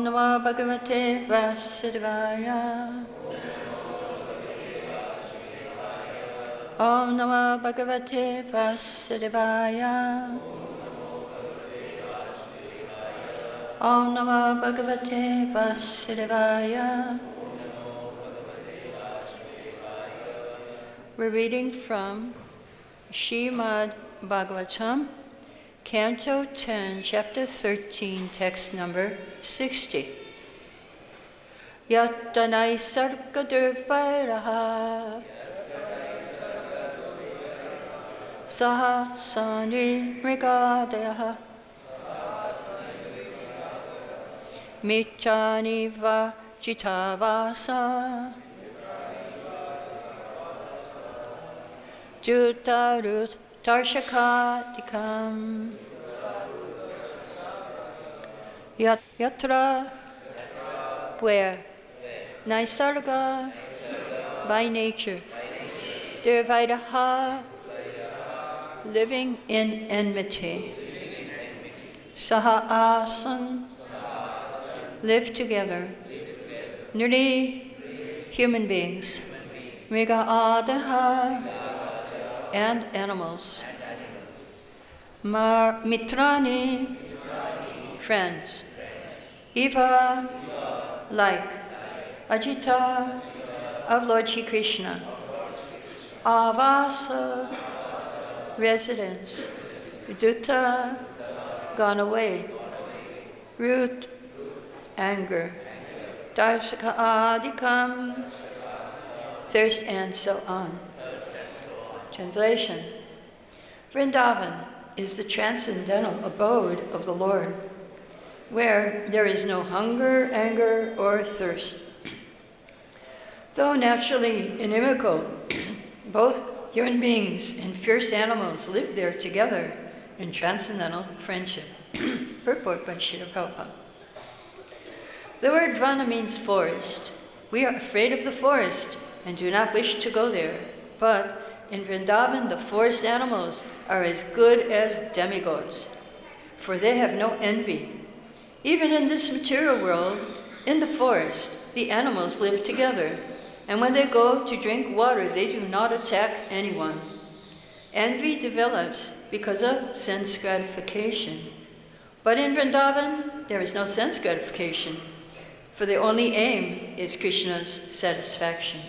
Om Namo Bhagavate Vasudevaya. Om Namo Bhagavate Vasudevaya. Om Namo Bhagavate Vasudevaya. We're reading from Śrīmad Bhagavatam, Canto 10, Chapter 13, text number 60. Yatra naisarga-durvairāḥ sahāsan nṛ-mṛgādayaḥ mitrāṇīvājitāvāsa druta-ruṭ-tarṣakādikam yatra, where naisarga, by nature, durvairāḥ, living in enmity, sahāsan, live together, nṛ, human beings, mṛga-ādayaḥ, and animals, mitrāṇi, friends, like, ajita, of Lord Śrī Kṛṣṇa, āvāsa, residence, druta, gone away, root, anger, tarṣaka-ādikam, thirst, and so on. Translation. Vrindavan is the transcendental abode of the Lord, where there is no hunger, anger, or thirst. Though naturally inimical, both human beings and fierce animals live there together in transcendental friendship. Purport by Srila Prabhupada. The word Vana means forest. We are afraid of the forest and do not wish to go there. But in Vrindavan, the forest animals are as good as demigods, for they have no envy. Even in this material world, in the forest, the animals live together, and when they go to drink water, they do not attack anyone. Envy develops because of sense gratification. But in Vrindavan, there is no sense gratification, for the only aim is Krishna's satisfaction.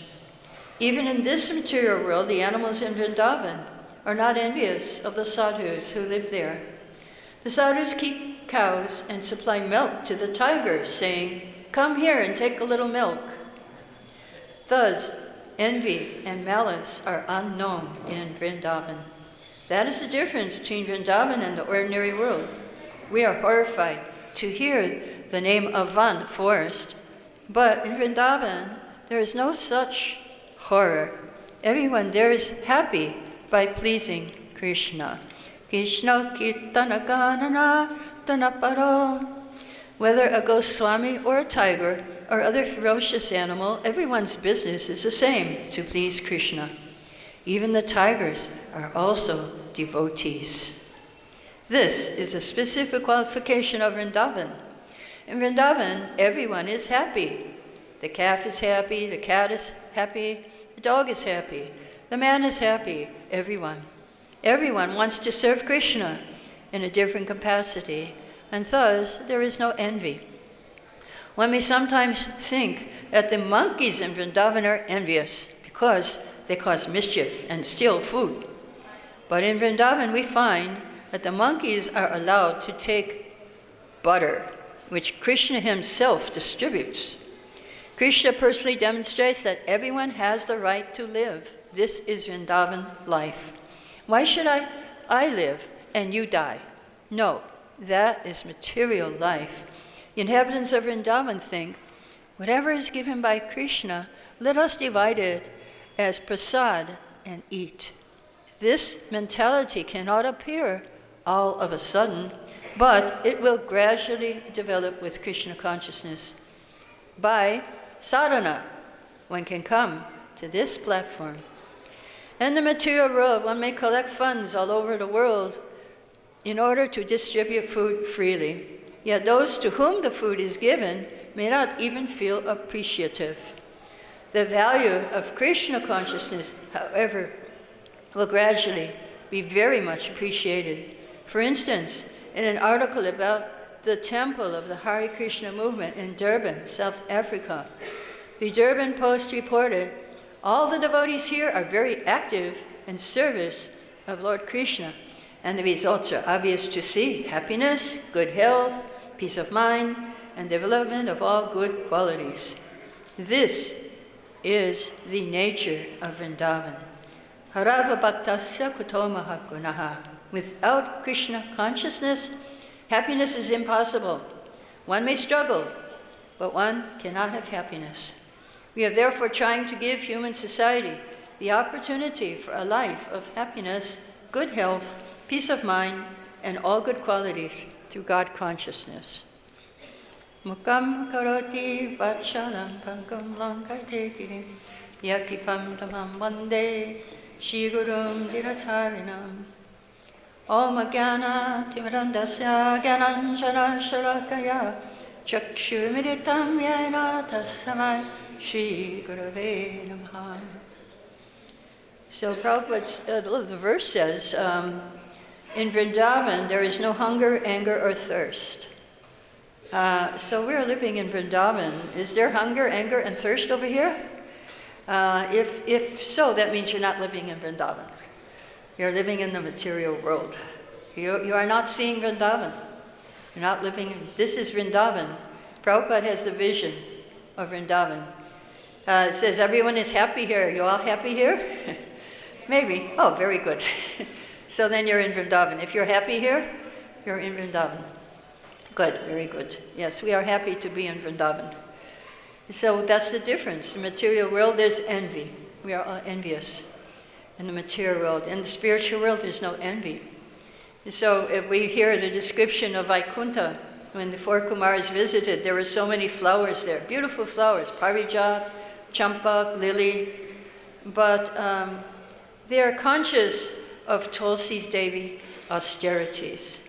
Even in this material world, the animals in Vrindavan are not envious of the sadhus who live there. The sadhus keep cows and supply milk to the tigers, saying, "Come here and take a little milk." Thus, envy and malice are unknown in Vrindavan. That is the difference between Vrindavan and the ordinary world. We are horrified to hear the name of Van, forest, but in Vrindavan, there is no such horror. Everyone there is happy by pleasing Krishna. Krishna kirtana ganana tanaparo. Whether a Goswami or a tiger or other ferocious animal, everyone's business is the same, to please Krishna. Even the tigers are also devotees. This is a specific qualification of Vrindavan. In Vrindavan, everyone is happy. The calf is happy, the cat is happy, the dog is happy, the man is happy, everyone. Everyone wants to serve Krishna in a different capacity, and thus there is no envy. One may sometimes think that the monkeys in Vrindavan are envious because they cause mischief and steal food. But in Vrindavan we find that the monkeys are allowed to take butter, which Krishna himself distributes. Krishna personally demonstrates that everyone has the right to live. This is Vrindavan life. Why should I live and you die? No, that is material life. The inhabitants of Vrindavan think, whatever is given by Krishna, let us divide it as prasad and eat. This mentality cannot appear all of a sudden, but it will gradually develop with Krishna consciousness. By sadhana, one can come to this platform. In the material world, one may collect funds all over the world in order to distribute food freely. Yet those to whom the food is given may not even feel appreciative. The value of Krishna consciousness, however, will gradually be very much appreciated. For instance, in an article about the temple of the Hare Krishna movement in Durban, South Africa, the Durban Post reported, all the devotees here are very active in service of Lord Krishna, and the results are obvious to see: happiness, good health, peace of mind, and development of all good qualities. This is the nature of Vrindavan. Harava bhaktasya kuto mahagunaha. Without Krishna consciousness, happiness is impossible. One may struggle, but one cannot have happiness. We are therefore trying to give human society the opportunity for a life of happiness, good health, peace of mind, and all good qualities through God consciousness. Mukam karoti vachalam pankam lankaitekiri yakipam tamam vande shigurum diratarinam Om Jnana Timirandasya Jnananjana Shalakaya Chakshumiritam Yena Tassamai Shri Gurave Namaha. So Prabhupada, the verse says, in Vrindavan there is no hunger, anger, or thirst. So we're living in Vrindavan. Is there hunger, anger, and thirst over here? If so, that means you're not living in Vrindavan. You're living in the material world. You are not seeing Vrindavan. You're not living in, this is Vrindavan. Prabhupada has the vision of Vrindavan. It says, everyone is happy here. You all happy here? Maybe. Oh, very good. So then you're in Vrindavan. If you're happy here, you're in Vrindavan. Good, very good. Yes, we are happy to be in Vrindavan. So that's the difference. In the material world, there's envy. We are all envious in the material world. In the spiritual world, there's no envy. So if we hear the description of Vaikuntha, when the four Kumars visited, there were so many flowers there, beautiful flowers, parijat, champak, lily, but they are conscious of Tulsi Devi austerities.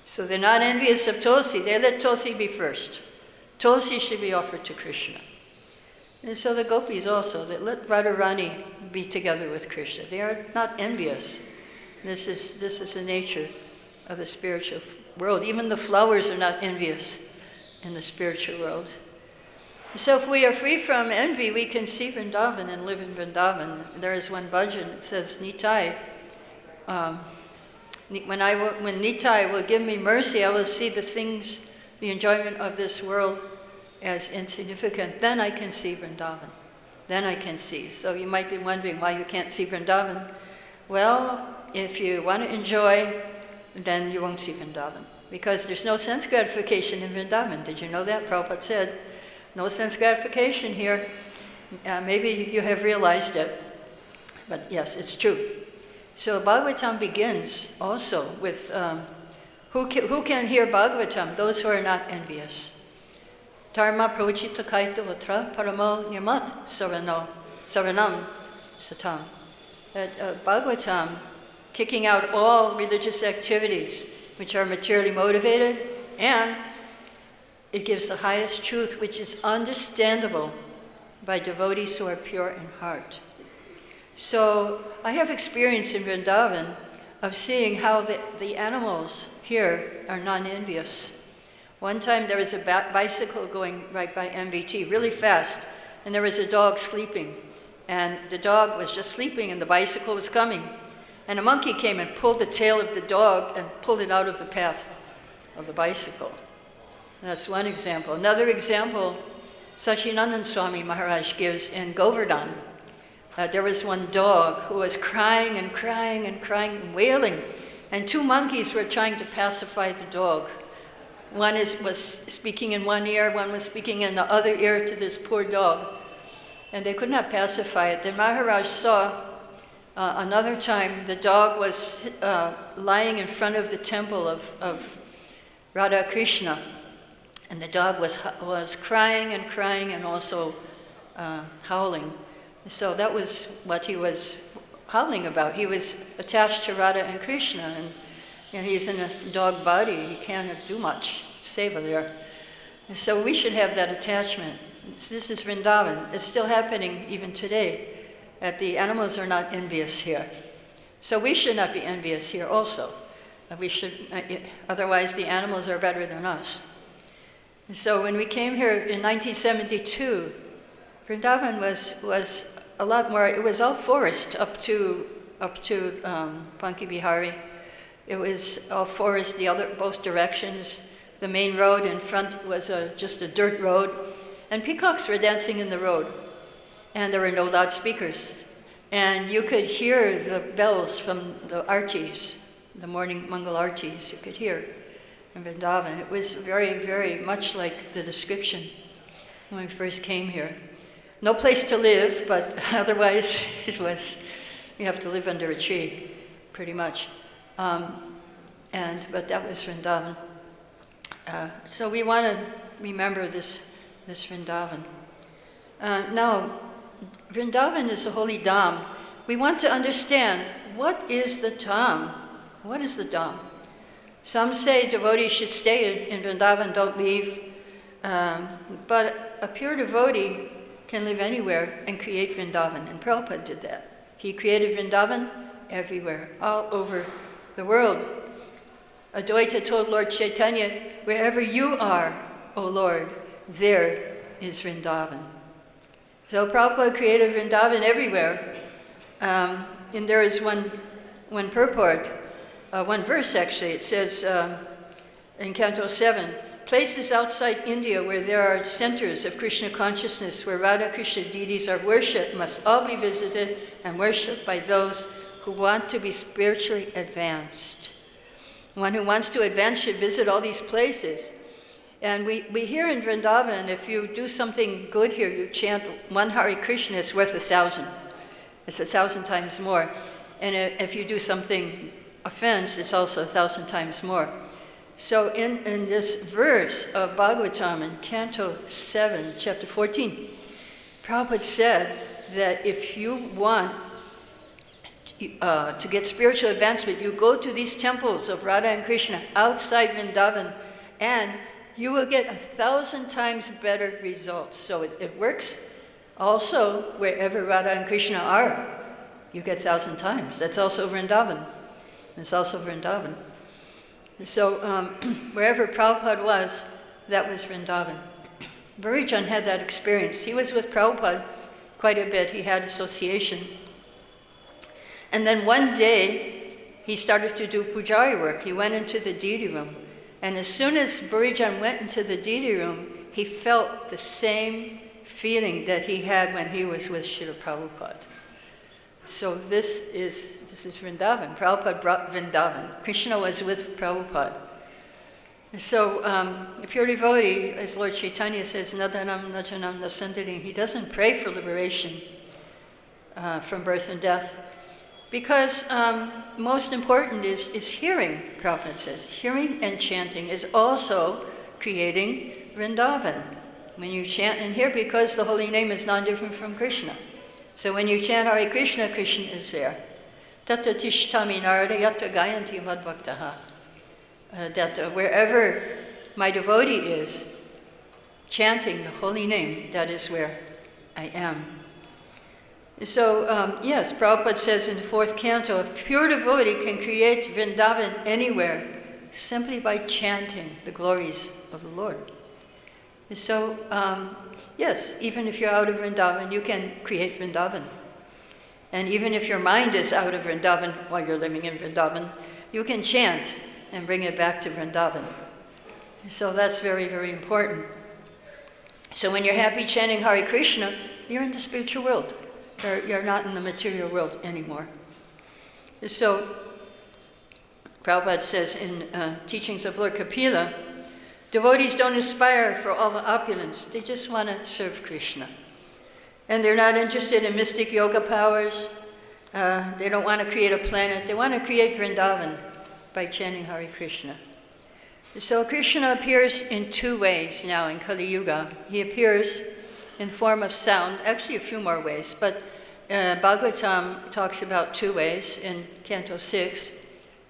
So they're not envious of Tulsi. They let Tulsi be first. Tulsi should be offered to Krishna. And so the gopis also, they let Radharani be together with Krishna. They are not envious. This is the nature of the spiritual world. Even the flowers are not envious in the spiritual world. So if we are free from envy, we can see Vrindavan and live in Vrindavan. There is one bhajan that says, Nitai, when Nitai will give me mercy, I will see the things, the enjoyment of this world as insignificant. Then I can see Vrindavan. Then I can see. So you might be wondering why you can't see Vrindavan. Well, if you want to enjoy, then you won't see Vrindavan. Because there's no sense gratification in Vrindavan. Did you know that? Prabhupada said, no sense gratification here. Maybe you have realized it. But yes, it's true. So Bhagavatam begins also with who can hear Bhagavatam? Those who are not envious. Dharma projita kaita vatra paramo nirmat saranam satam. Bhagavatam, kicking out all religious activities which are materially motivated, and it gives the highest truth which is understandable by devotees who are pure in heart. So I have experience in Vrindavan of seeing how the animals here are non-envious. One time there was a bicycle going right by MVT really fast, and there was a dog sleeping. And the dog was just sleeping and the bicycle was coming. And a monkey came and pulled the tail of the dog and pulled it out of the path of the bicycle. And that's one example. Another example, Sachinandan Swami Maharaj gives in Govardhan. There was one dog who was crying and crying and crying and wailing. And two monkeys were trying to pacify the dog. One was speaking in one ear, one was speaking in the other ear to this poor dog. And they could not pacify it. Then Maharaj saw another time the dog was lying in front of the temple of Radha Krishna. And the dog was crying and crying and also howling. So that was what he was howling about. He was attached to Radha and Krishna, and he's in a dog body. He can't do much. seva there. And so we should have that attachment. This is Vrindavan. It's still happening even today. That the animals are not envious here. So we should not be envious here also. We should, otherwise the animals are better than us. And so when we came here in 1972, Vrindavan was a lot more. It was all forest up to Panki Bihari. It was all forest, both directions. The main road in front was just a dirt road, and peacocks were dancing in the road, and there were no loudspeakers. And you could hear the bells from the artis, the morning Mangal artis, you could hear in Vrindavan. It was very, very much like the description when we first came here. No place to live, but otherwise it was, you have to live under a tree, pretty much. But that was Vrindavan. So we want to remember this Vrindavan. Now, Vrindavan is a holy dham. We want to understand, what is the dham? What is the dham? Some say devotees should stay in Vrindavan, don't leave. But a pure devotee can live anywhere and create Vrindavan. And Prabhupada did that. He created Vrindavan everywhere, all over the world. Advaita told Lord Chaitanya, wherever you are, O Lord, there is Vrindavan. So Prabhupada created Vrindavan everywhere. And there is one purport, one verse actually. It says in Canto 7, places outside India where there are centers of Krishna consciousness, where Radha Krishna deities are worshipped, must all be visited and worshipped by those who want to be spiritually advanced. One who wants to advance should visit all these places. And we hear in Vrindavan, if you do something good here, you chant one Hare Krishna, it's worth 1,000. It's 1,000 times more. And if you do something offense, it's also 1,000 times more. So in this verse of Bhagavatam in Canto 7, chapter 14, Prabhupada said that if you want to get spiritual advancement, you go to these temples of Radha and Krishna outside Vrindavan, and you will get 1,000 times better results. So it works also wherever Radha and Krishna are. You get 1,000 times. That's also Vrindavan. It's also Vrindavan. So wherever Prabhupada was, that was Vrindavan. Bhurijan had that experience. He was with Prabhupada quite a bit. He had association. And then one day, he started to do pujari work. He went into the deity room. And as soon as Bhurijan went into the deity room, he felt the same feeling that he had when he was with Srila Prabhupada. So this is Vrindavan. Prabhupada brought Vrindavan. Krishna was with Prabhupada. So a pure devotee, as Lord Chaitanya says, nadanam najanam nasandari, he doesn't pray for liberation from birth and death, because most important is hearing, Prabhupada says. Hearing and chanting is also creating Vrindavan. When you chant and hear, because the holy name is non-different from Krishna. So when you chant Hare Krishna, Krishna is there. Tata tishtami narada yatra gayanti madbhaktaha. That wherever my devotee is, chanting the holy name, that is where I am. So, yes, Prabhupada says in the 4th canto, a pure devotee can create Vrindavan anywhere simply by chanting the glories of the Lord. So, yes, even if you're out of Vrindavan, you can create Vrindavan. And even if your mind is out of Vrindavan while you're living in Vrindavan, you can chant and bring it back to Vrindavan. So that's very, very important. So when you're happy chanting Hare Krishna, you're in the spiritual world. You're not in the material world anymore. So Prabhupada says in Teachings of Lord Kapila, devotees don't aspire for all the opulence. They just want to serve Krishna. And they're not interested in mystic yoga powers. They don't want to create a planet. They want to create Vrindavan by chanting Hare Krishna. So Krishna appears in 2 ways now in Kali Yuga. He appears in the form of sound, actually a few more ways, but Bhagavatam talks about 2 ways in Canto 6,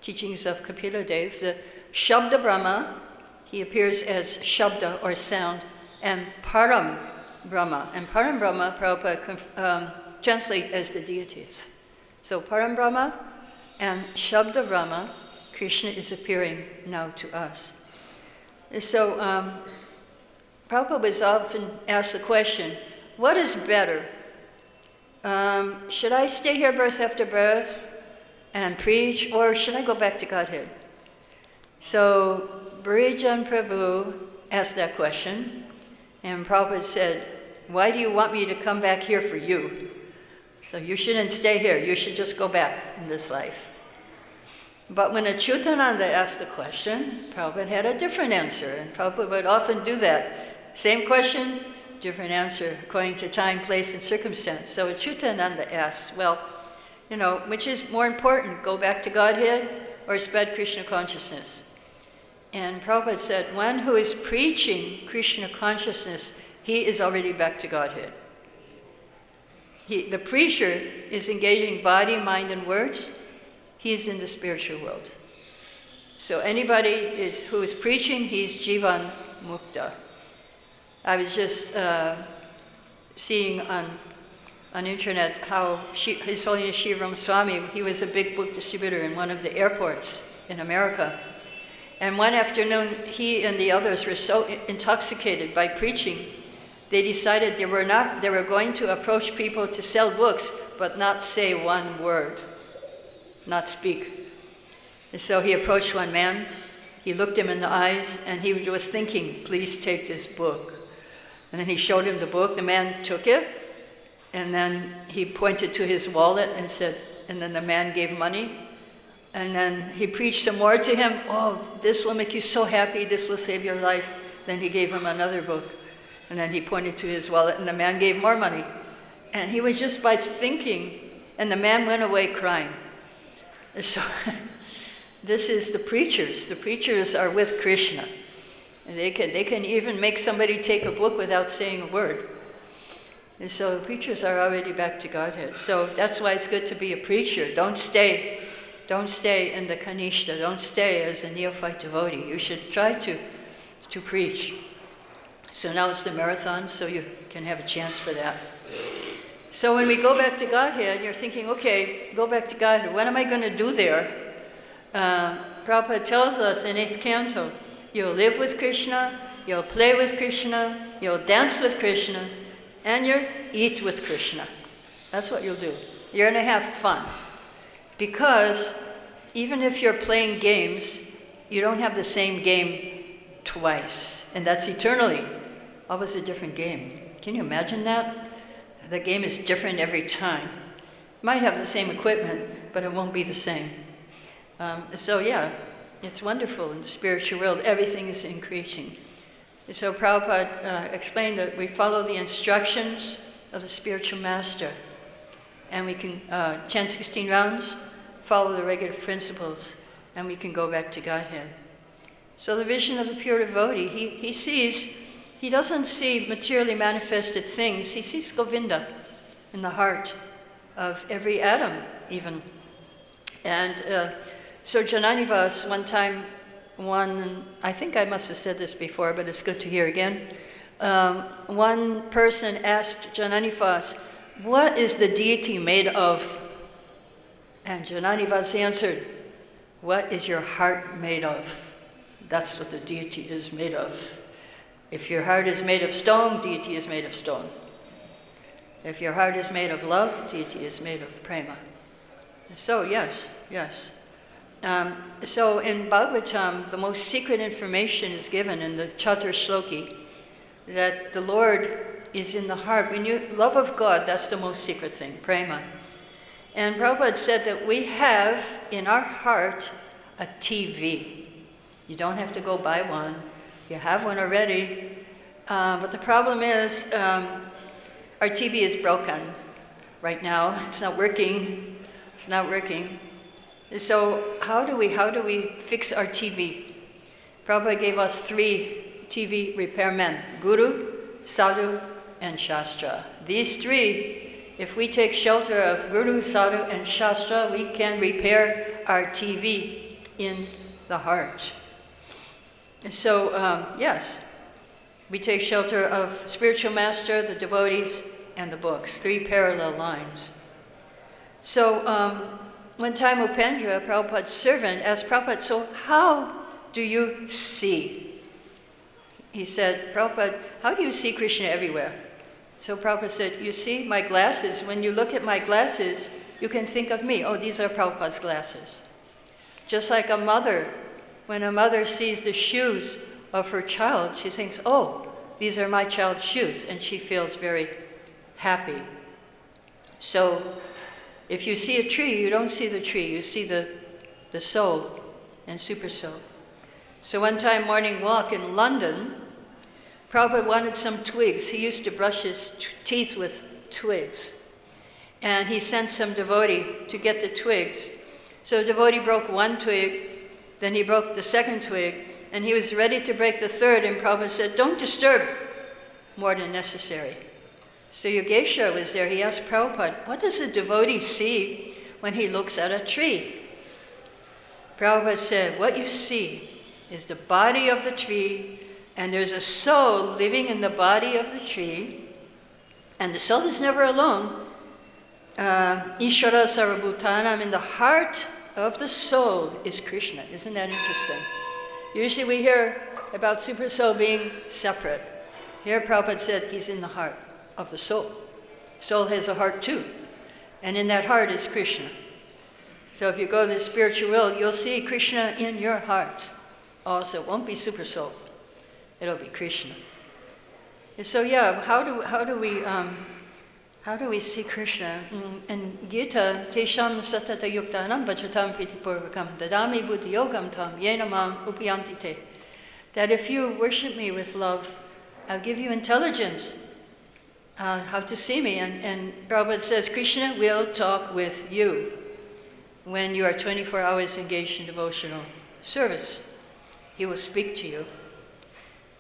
Teachings of Kapila Dev. The Shabda Brahma, he appears as Shabda or sound, and Param Brahma. And Param Brahma, Prabhupada translate as the deities. So Param Brahma and Shabda Brahma, Krishna is appearing now to us. So Prabhupada was often asked the question, what is better? Should I stay here birth after birth and preach, or should I go back to Godhead? So Bhurijan Prabhu asked that question, and Prabhupada said, why do you want me to come back here for you? So you shouldn't stay here, you should just go back in this life. But when Achyutananda asked the question, Prabhupada had a different answer, and Prabhupada would often do that. Same question, different answer, according to time, place, and circumstance. So Achyutananda asked, well, which is more important, go back to Godhead or spread Krishna consciousness? And Prabhupada said, one who is preaching Krishna consciousness, he is already back to Godhead. The preacher is engaging body, mind, and words. He's in the spiritual world. So anybody who is preaching, he's Jivan Mukta. I was just seeing on internet how His Holiness Sri Ramaswamy, he was a big book distributor in one of the airports in America. And one afternoon, he and the others were so intoxicated by preaching, they decided they were going to approach people to sell books, but not say one word, not speak. And so he approached one man, he looked him in the eyes, and he was thinking, please take this book. And then he showed him the book, the man took it, and then he pointed to his wallet and said, and then the man gave money. And then he preached some more to him, oh, this will make you so happy, this will save your life. Then he gave him another book. And then he pointed to his wallet, and the man gave more money. And he was just by thinking, and the man went away crying. And so this is the preachers. The preachers are with Krishna. And they can even make somebody take a book without saying a word. And so the preachers are already back to Godhead. So that's why it's good to be a preacher. Don't stay in the Kanishta. Don't stay as a neophyte devotee. You should try to preach. So now it's the marathon, so you can have a chance for that. So when we go back to Godhead, you're thinking, okay, go back to Godhead. What am I going to do there? Prabhupada tells us in 8th canto, you'll live with Krishna, you'll play with Krishna, you'll dance with Krishna, and you'll eat with Krishna. That's what you'll do. You're going to have fun. Because even if you're playing games, you don't have the same game twice. And that's eternally. Always a different game. Can you imagine that? The game is different every time. Might have the same equipment, but it won't be the same. So yeah, it's wonderful in the spiritual world. Everything is increasing. And so Prabhupada explained that we follow the instructions of the spiritual master. And we can chant 16 rounds, follow the regular principles, and we can go back to Godhead. So the vision of the pure devotee, he doesn't see materially manifested things. He sees Govinda in the heart of every atom, even. And so Jananivas, one time, I think I must have said this before, but it's good to hear again. One person asked Jananivas, what is the deity made of? And Jananivas answered, what is your heart made of? That's what the deity is made of. If your heart is made of stone, deity is made of stone. If your heart is made of love, deity is made of prema. So yes. So in Bhagavatam, the most secret information is given in the Chatur Shloki, that the Lord is in the heart. When you love of God, that's the most secret thing, prema. And Prabhupada said that we have in our heart a TV. You don't have to go buy one. You have one already. But the problem is our TV is broken right now. It's not working. So how do we fix our TV? Prabhupada gave us 3 TV repairmen: Guru, Sadhu, and Shastra. These 3, if we take shelter of Guru, Sadhu, and Shastra, we can repair our TV in the heart. So, yes, we take shelter of spiritual master, the devotees, and the books, 3 parallel lines. So, one time Upendra, Prabhupada's servant, asked Prabhupada, so how do you see? He said, Prabhupada, how do you see Krishna everywhere? So Prabhupada said, you see my glasses, when you look at my glasses, you can think of me. Oh, these are Prabhupada's glasses. Just like a mother, when a mother sees the shoes of her child, she thinks, oh, these are my child's shoes, and she feels very happy. So if you see a tree, you don't see the tree, you see the soul and super soul. So one time morning walk in London, Prabhupada wanted some twigs. He used to brush his teeth with twigs. And he sent some devotee to get the twigs. So the devotee broke one twig, then he broke the second twig, and he was ready to break the third, and Prabhupada said, don't disturb more than necessary. So Yogeshwar was there. He asked Prabhupada, what does a devotee see when he looks at a tree? Prabhupada said, what you see is the body of the tree, and there's a soul living in the body of the tree, and the soul is never alone. Ishvara sarvabhutanam, in the heart of the soul is Krishna. Isn't that interesting? Usually we hear about super soul being separate. Here Prabhupada said he's in the heart of the soul. Soul has a heart too, and in that heart is Krishna. So if you go to the spiritual world, you'll see Krishna in your heart. Also, it won't be super soul. It'll be Krishna. And so, yeah, how do we see Krishna? In Gita, Tesham satata yuktanam bhajatam pritipurvakam dadami bhakti-yogam tam yenamam upayanti te. That if you worship me with love, I'll give you intelligence how to see me. And Prabhupada says, Krishna will talk with you when you are 24 hours engaged in devotional service. He will speak to you.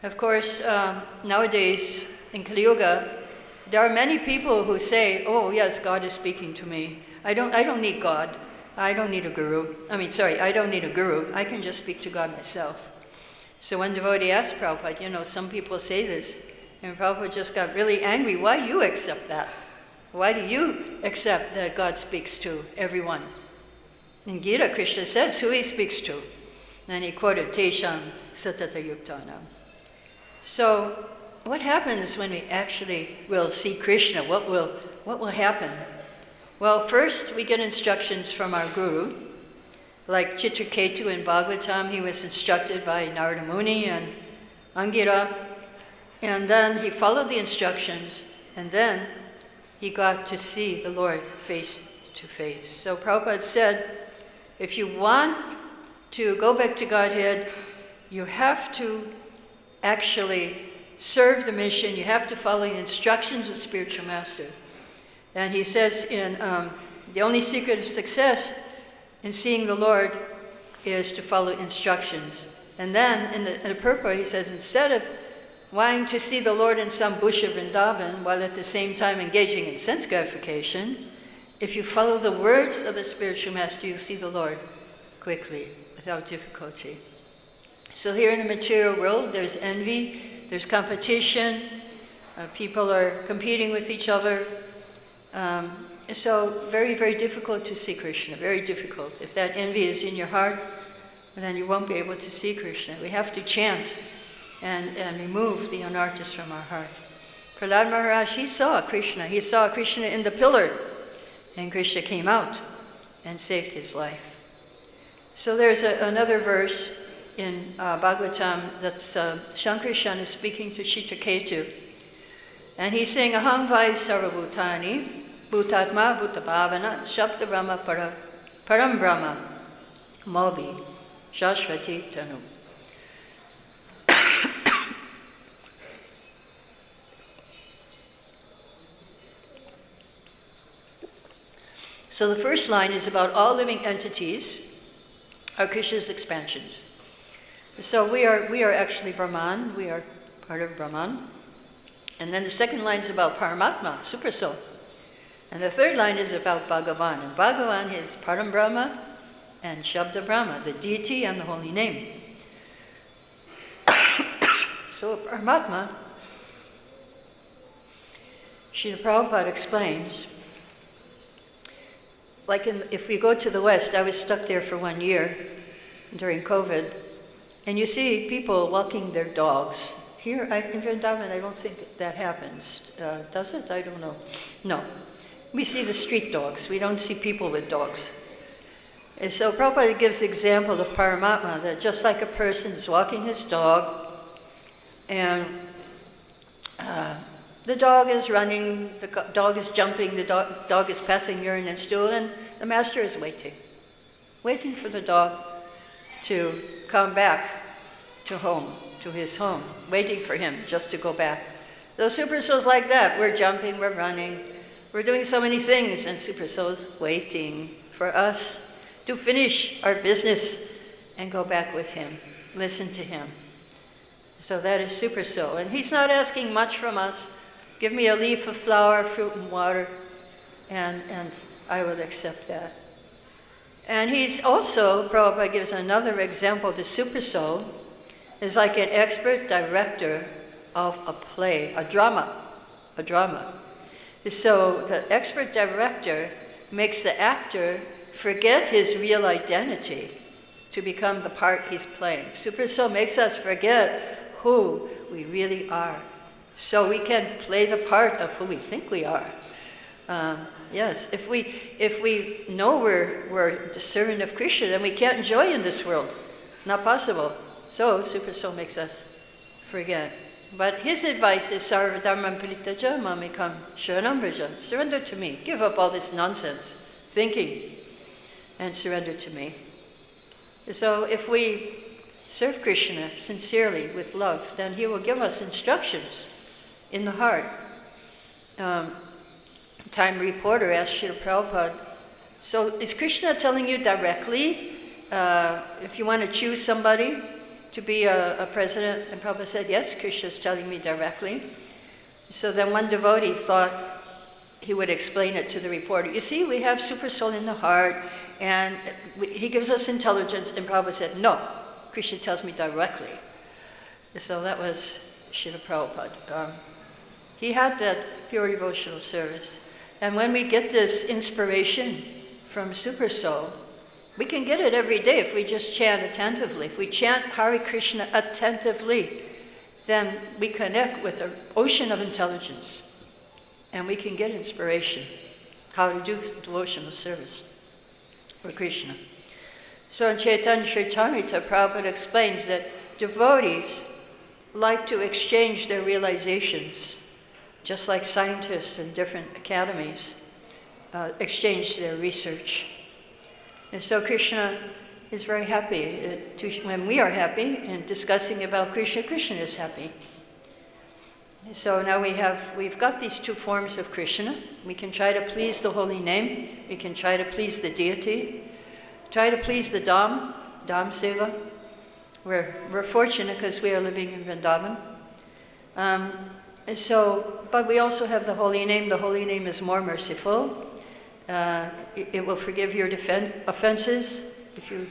Of course, nowadays, in Kali Yuga, there are many people who say, oh yes, God is speaking to me. I don't need God. I don't need a guru. I don't need a guru. I can just speak to God myself. So one devotee asked Prabhupada, some people say this, and Prabhupada just got really angry. Why do you accept that? Why do you accept that God speaks to everyone? In Gita, Krishna says who he speaks to. And he quoted, Tesham satata yuktanam. So, what happens when we actually will see Krishna? What will happen? Well, first we get instructions from our guru. Like Chitraketu in Bhagavatam, he was instructed by Narada Muni and Angira. And then he followed the instructions, and then he got to see the Lord face to face. So Prabhupada said, if you want to go back to Godhead, you have to actually serve the mission. You have to follow the instructions of spiritual master. And he says in the only secret of success in seeing the Lord is to follow instructions. And then in the purport he says, instead of wanting to see the Lord in some bush of Vrindavan while at the same time engaging in sense gratification, if you follow the words of the spiritual master, you'll see the Lord quickly, without difficulty. So here in the material world, there's envy, there's competition, people are competing with each other. So very, very difficult to see Krishna, very difficult. If that envy is in your heart, then you won't be able to see Krishna. We have to chant and remove the anarthas from our heart. Prahlad Maharaj, he saw Krishna in the pillar, and Krishna came out and saved his life. So there's another verse in Bhagavatam that's Shankarshan is speaking to Chitraketu, and he's saying, Aham vai sarvabhutani, bhutatma bhutabhavana, shabda brahma param brahma, mobi, shashvati tanu. So the first line is about all living entities are Krishna's expansions. So we are actually Brahman, we are part of Brahman. And then the second line is about Paramatma, Super Soul. And the third line is about Bhagavan. And Bhagavan is Param Brahma and Shabda Brahma, the deity and the holy name. So Paramatma, Srila Prabhupada explains, like if we go to the West, I was stuck there for 1 year during COVID, and you see people walking their dogs. Here in Vrindavan, I don't think that happens. Does it? I don't know. No. We see the street dogs. We don't see people with dogs. And so Prabhupada gives the example of Paramatma, that just like a person is walking his dog, and the dog is running, the dog is jumping, the dog is passing urine and stool, and the master is waiting for the dog to come back to home, to his home, waiting for him just to go back. Those super souls like that, we're jumping, we're running, we're doing so many things, and super souls waiting for us to finish our business and go back with him, listen to him. So that is super soul. And he's not asking much from us. Give me a leaf of flower, fruit, and water, and I will accept that. And he's also, Prabhupada gives another example, the super soul is like an expert director of a play, a drama. So the expert director makes the actor forget his real identity to become the part he's playing. Super soul makes us forget who we really are, so we can play the part of who we think we are. Yes, if we know we're the servant of Krishna, then we can't enjoy in this world. Not possible. So super soul makes us forget. But his advice is sarva dharma paritaja mamekam sharanam vraja. Surrender to me. Give up all this nonsense thinking and surrender to me. So if we serve Krishna sincerely with love, then he will give us instructions in the heart. Time reporter asked Srila Prabhupada, so is Krishna telling you directly if you want to choose somebody to be a president? And Prabhupada said, yes, Krishna is telling me directly. So then one devotee thought he would explain it to the reporter. You see, we have super soul in the heart, and he gives us intelligence. And Prabhupada said, no, Krishna tells me directly. So that was Srila Prabhupada. He had that pure devotional service. And when we get this inspiration from super soul, we can get it every day if we just chant attentively. If we chant Hare Krishna attentively, then we connect with an ocean of intelligence. And we can get inspiration how to do devotional service for Krishna. So in Chaitanya Charitamrita, Prabhupada explains that devotees like to exchange their realizations, just like scientists in different academies exchange their research. And so Krishna is very happy. When we are happy and discussing about Krishna, Krishna is happy. So now we've got these two forms of Krishna. We can try to please the holy name. We can try to please the deity. Try to please the Dham Seva. We're fortunate because we are living in Vrindavan. But we also have the holy name. The holy name is more merciful. It will forgive your offenses if you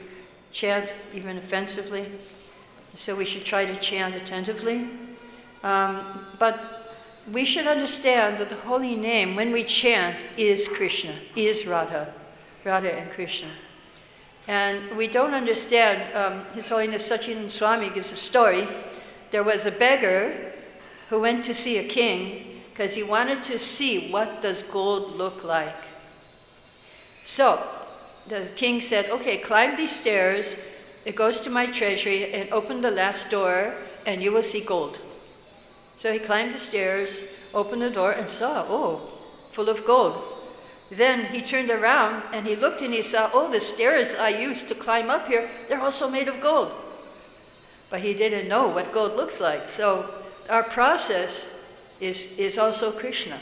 chant even offensively. So we should try to chant attentively. But we should understand that the holy name, when we chant, is Krishna, is Radha and Krishna. And we don't understand, His Holiness Sachidananda Swami gives a story. There was a beggar who went to see a king because he wanted to see what does gold look like. So the king said, okay, climb these stairs, it goes to my treasury, and open the last door, and you will see gold. So he climbed the stairs, opened the door, and saw, oh, full of gold. Then he turned around, and he looked, and he saw, oh, the stairs I used to climb up here, they're also made of gold. But he didn't know what gold looks like. So our process is also Krishna.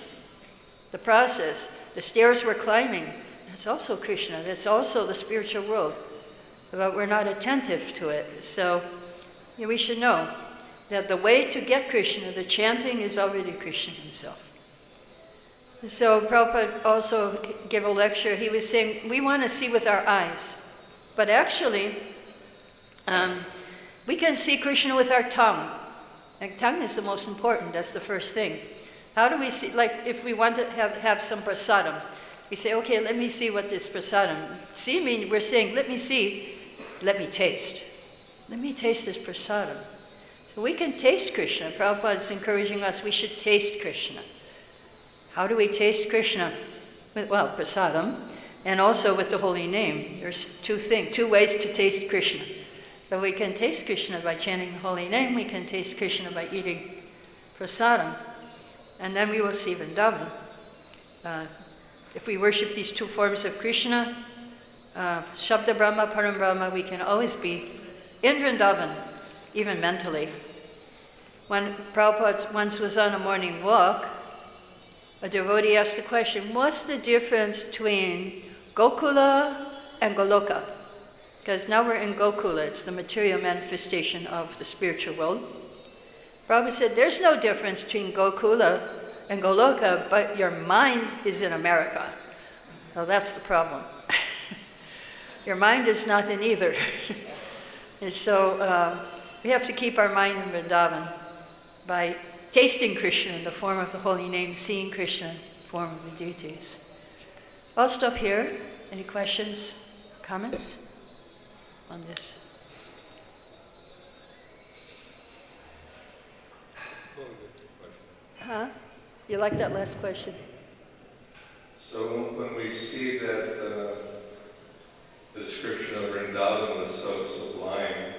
The process, the stairs we're climbing, that's also Krishna. That's also the spiritual world. But we're not attentive to it. So we should know that the way to get Krishna, the chanting, is already Krishna himself. So Prabhupada also gave a lecture. He was saying, we want to see with our eyes. But actually, we can see Krishna with our tongue. And tongue is the most important, that's the first thing. How do we see, like if we want to have some prasadam, we say, okay, let me see what this prasadam, see, mean we're saying, let me see, let me taste. Let me taste this prasadam. So we can taste Krishna. Prabhupada is encouraging us, we should taste Krishna. How do we taste Krishna? Well, prasadam, and also with the holy name. There's two ways to taste Krishna. So we can taste Krishna by chanting the holy name, we can taste Krishna by eating prasadam, and then we will see Vrindavan. If we worship these two forms of Krishna, Shabda Brahma, Param Brahma, we can always be in Vrindavan, even mentally. When Prabhupada once was on a morning walk, a devotee asked the question, what's the difference between Gokula and Goloka? Because now we're in Gokula, it's the material manifestation of the spiritual world. Prabhupada said, there's no difference between Gokula and Goloka, but your mind is in America. So that's the problem. Your mind is not in either. And so we have to keep our mind in Vrindavan by tasting Krishna in the form of the holy name, seeing Krishna in the form of the deities. I'll stop here. Any questions, comments on this? Huh? You like that last question? So when we see that the description of Vrindavan was so sublime,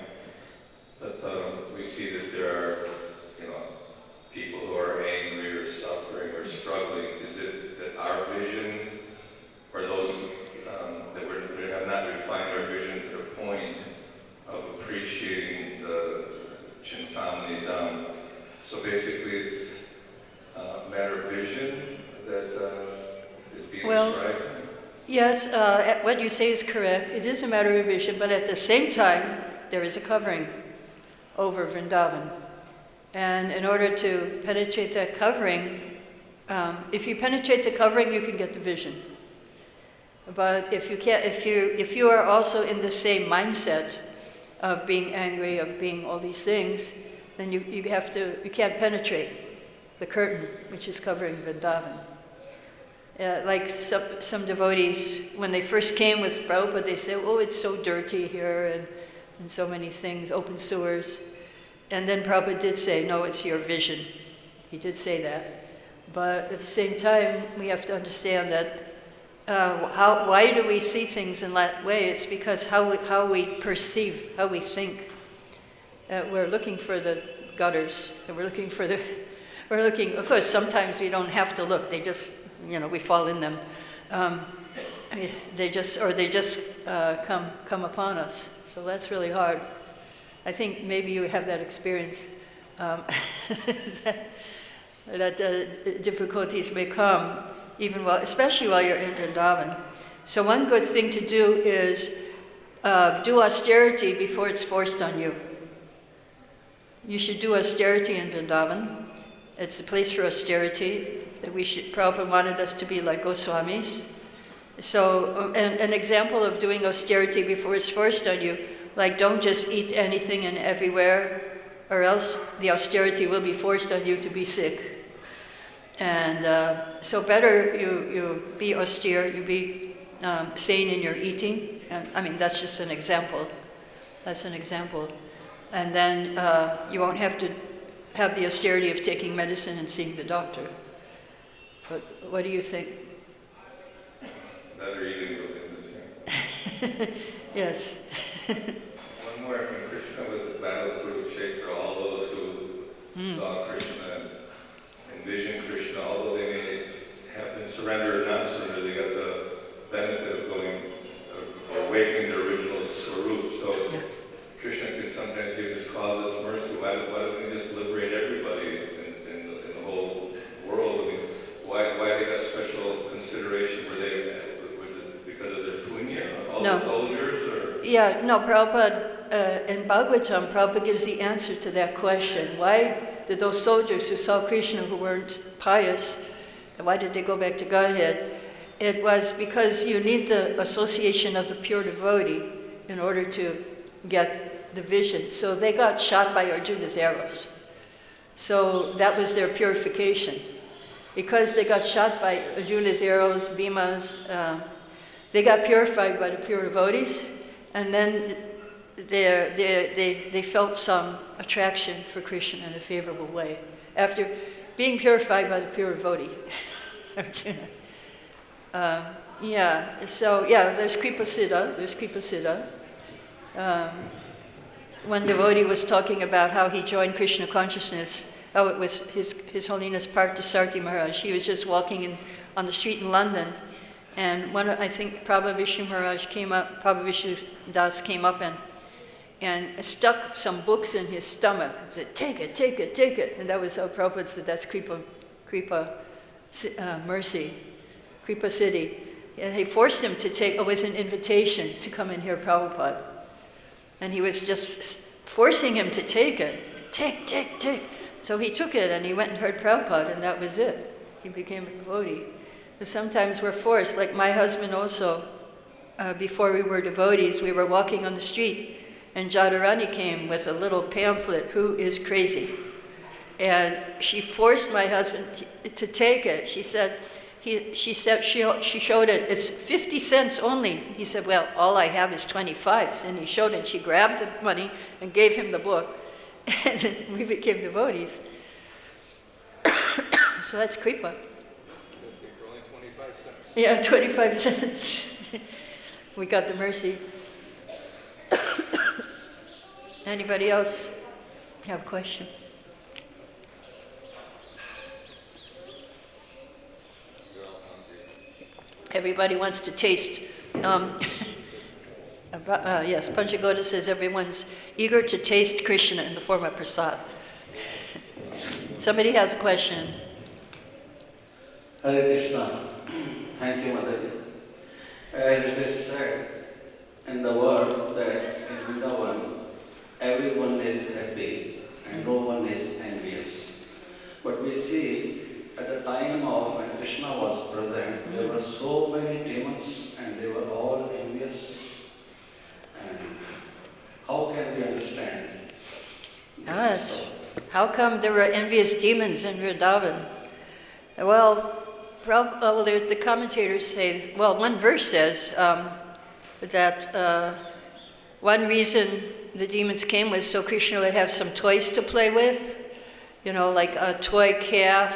that we see that there are, people who are angry or suffering or struggling. Is it that our vision, or those that we have not refined our vision to the point of appreciating the Chintamani Dham? So basically it's a matter of vision that is being described? Yes, what you say is correct. It is a matter of vision, but at the same time, there is a covering over Vrindavan. And in order to penetrate that covering, if you penetrate the covering, you can get the vision. But if you can't, if you are also in the same mindset of being angry, of being all these things, then you can't penetrate the curtain which is covering Vrindavan. Like some devotees, when they first came with Prabhupada, they say, oh, it's so dirty here and so many things, open sewers. And then Prabhupada did say, no, it's your vision. He did say that. But at the same time, we have to understand that why do we see things in that way? It's because how we perceive, how we think. We're looking for the gutters, and we're looking, of course, sometimes we don't have to look. They just, we fall in them. They just come upon us. So that's really hard. I think maybe you have that experience, that difficulties may come, especially while you're in Vrindavan. So one good thing to do is do austerity before it's forced on you. You should do austerity in Vrindavan. It's a place for austerity. Prabhupada wanted us to be like Goswamis. So an example of doing austerity before it's forced on you, like don't just eat anything and everywhere, or else the austerity will be forced on you to be sick. And so better you be austere, you be sane in your eating. And I mean, that's just an example. That's an example. And then you won't have to have the austerity of taking medicine and seeing the doctor. But what do you think? Better eating than this. Yes. One more from Krishna with the battle through Kshetra. All those who saw Krishna and envisioned Krishna, although they may have been surrendered or not surrendered, they got the benefit of going, awakening their original swarup. So Krishna can sometimes give his causeless mercy. Why doesn't he just liberate everybody in the whole world? I mean, why they got special consideration? Was it because of their punya, all the soldiers? Or? Yeah, no, Prabhupada, in Bhagavatam, Prabhupada gives the answer to that question. Why did those soldiers who saw Krishna who weren't pious, why did they go back to Godhead? It was because you need the association of the pure devotee in order to get the vision. So they got shot by Arjuna's arrows. So that was their purification. Because they got shot by Arjuna's arrows, Bhima's, they got purified by the pure devotees, and then they felt some attraction for Krishna in a favorable way after being purified by the pure devotee, Arjuna. There's Kripa Siddha. One devotee was talking about how he joined Krishna consciousness. Oh, it was His Holiness Parthasarathi Maharaj. He was just walking on the street in London, and I think Prabhu Vishnu Maharaj came up, Prabhu Vishnu Das came up and stuck some books in his stomach. He said, take it. And that was how Prabhupada said, that's Kripa mercy, Kripa Siddhi. And he forced him to take, it was an invitation to come and hear Prabhupada. And he was just forcing him to take it. Take. So he took it and he went and heard Prabhupada, and that was it. He became a devotee. But sometimes we're forced, like my husband also, before we were devotees, we were walking on the street, and Radharani came with a little pamphlet, Who is Crazy? And she forced my husband to take it. She showed it, it's 50 cents only. He said, well, all I have is 25. And he showed it, and she grabbed the money and gave him the book. And then we became devotees. So that's Kripa. For only 25 cents. Yeah, 25 cents. We got the mercy. Anybody else have a question? Everybody wants to taste. Yes, Panchagoda says everyone's eager to taste Krishna in the form of prasad. Somebody has a question. Hare Krishna. Thank you, Mother. As it is said in the words that in Vrindavan, everyone is happy and no one is envious. But we see at the time of when Krishna was present, there were so many demons and they were all envious. And how can we understand this? How come there were envious demons in Vrindavan? Well, the commentators say, one verse says that one reason the demons came was so Krishna would have some toys to play with, like a toy calf,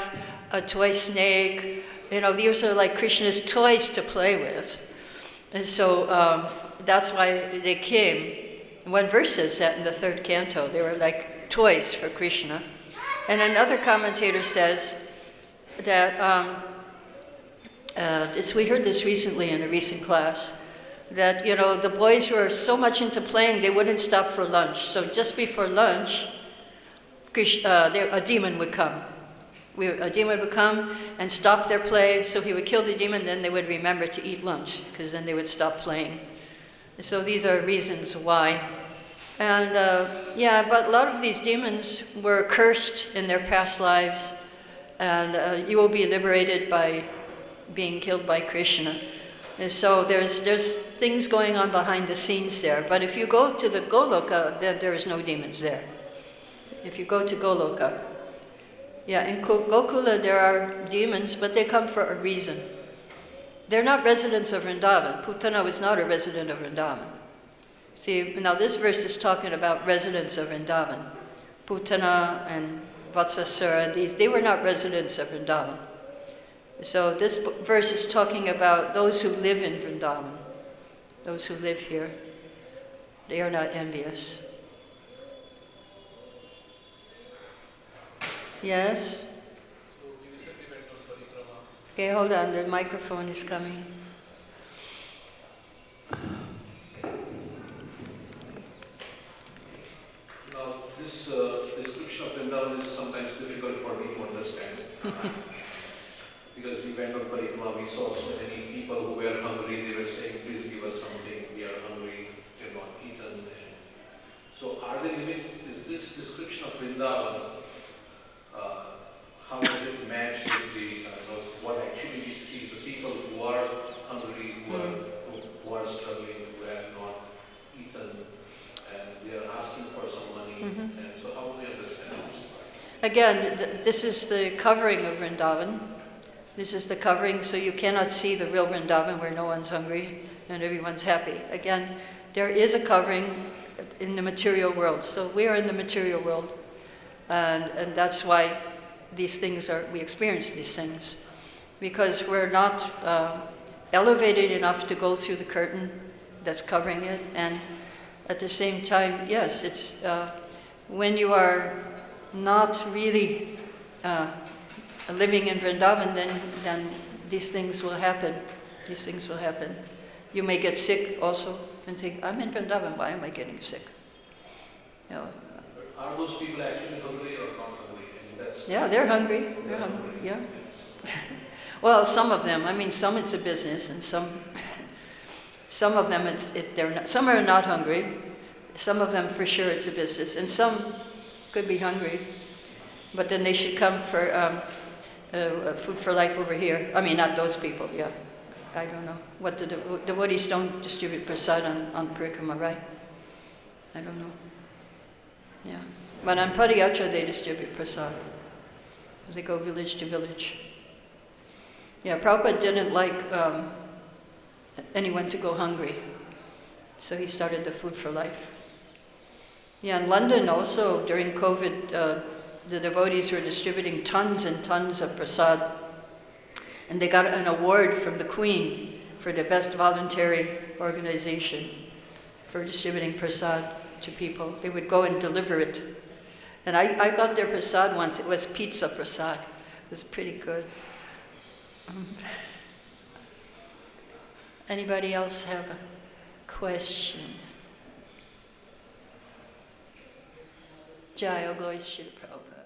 a toy snake. These are like Krishna's toys to play with. And so that's why they came. One verse says that in the 3rd canto. They were like toys for Krishna. And another commentator says that, we heard this recently in a recent class, that, the boys were so much into playing, they wouldn't stop for lunch. So just before lunch, a demon would come. A demon would come and stop their play, so he would kill the demon, then they would remember to eat lunch, because then they would stop playing. So these are reasons why. And but a lot of these demons were cursed in their past lives, and you will be liberated by being killed by Krishna. And so there's things going on behind the scenes there. But if you go to the Goloka, then there is no demons there. If you go to Goloka. Yeah, in Gokula there are demons, but they come for a reason. They're not residents of Vrindavan. Putana was not a resident of Vrindavan. See, now this verse is talking about residents of Vrindavan. Putana and Vatsasura, they were not residents of Vrindavan. So this verse is talking about those who live in Vrindavan, those who live here. They are not envious. Yes? Okay, hold on, the microphone is coming. Now, this description of Vrindavan is sometimes difficult for me to understand. Because we went on Parikrama, we saw so many people who were hungry, they were saying, please give us something, we are hungry, we have not eaten. So is this description of Vrindavan, how does it match with what actually we see, the people who are hungry, who are struggling, who have not eaten, and they are asking for some money, and so how do we understand this? again, this is the covering of Vrindavan. This is the covering, so you cannot see the real Vrindavan where no one's hungry and everyone's happy. Again, there is a covering in the material world. So we are in the material world, and that's why these things we experience these things, because we're not elevated enough to go through the curtain that's covering it, and at the same time, yes, it's when you are not really living in Vrindavan, then these things will happen. These things will happen. You may get sick also and think, I'm in Vrindavan, why am I getting sick? You know, are those people actually hungry or not hungry? I mean, yeah, they're hungry. They're hungry, yeah. Well, some of them. I mean, some it's a business, and some of them they're not. Some are not hungry. Some of them for sure it's a business, and some could be hungry, but then they should come for food for life over here. I mean, not those people. Yeah, I don't know what the devotees don't distribute prasad on parikrama, right? I don't know. Yeah, but on Padayatra they distribute prasad. They go village to village. Yeah, Prabhupada didn't like anyone to go hungry, so he started the food for life. Yeah, in London also during COVID, the devotees were distributing tons and tons of prasad, and they got an award from the Queen for the best voluntary organization for distributing prasad to people. They would go and deliver it. And I got their prasad once. It was pizza prasad. It was pretty good. Anybody else have a question? Jai, glory to Srila Prabhupada.